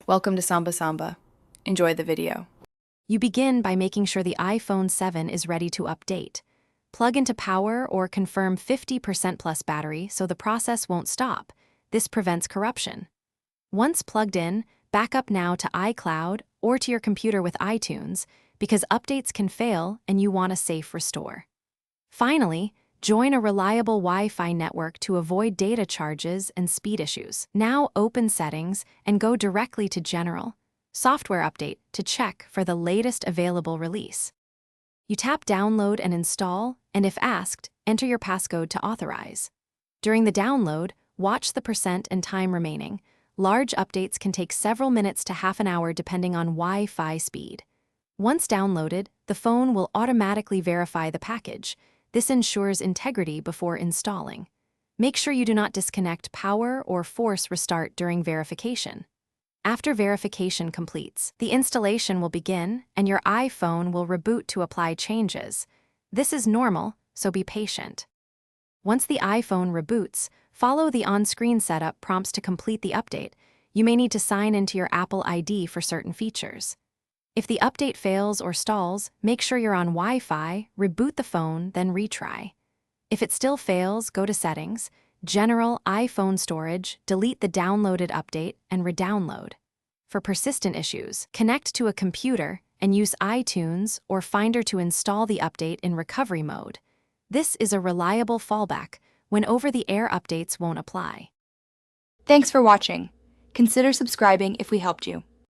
Welcome to Samba Samba. Enjoy the video. You begin by making sure the iPhone 7 is ready to update. Plug into power or confirm 50% plus battery so the process won't stop. This prevents corruption. Once plugged in, back up now to iCloud or to your computer with iTunes because updates can fail and you want a safe restore. Finally, join a reliable Wi-Fi network to avoid data charges and speed issues. Now open Settings and go directly to General, Software Update to check for the latest available release. You tap Download and Install, and if asked, enter your passcode to authorize. During the download, watch the percent and time remaining. Large updates can take several minutes to half an hour depending on Wi-Fi speed. Once downloaded, the phone will automatically verify the package. This ensures integrity before installing. Make sure you do not disconnect power or force restart during verification. After verification completes, the installation will begin and your iPhone will reboot to apply changes. This is normal, so be patient. Once the iPhone reboots, follow the on-screen setup prompts to complete the update. You may need to sign into your Apple ID for certain features. If the update fails or stalls, make sure you're on Wi-Fi, reboot the phone, then retry. If it still fails, go to Settings, General iPhone Storage, delete the downloaded update, and re-download. For persistent issues, connect to a computer and use iTunes or Finder to install the update in recovery mode. This is a reliable fallback when over-the-air updates won't apply. Thanks for watching. Consider subscribing if we helped you.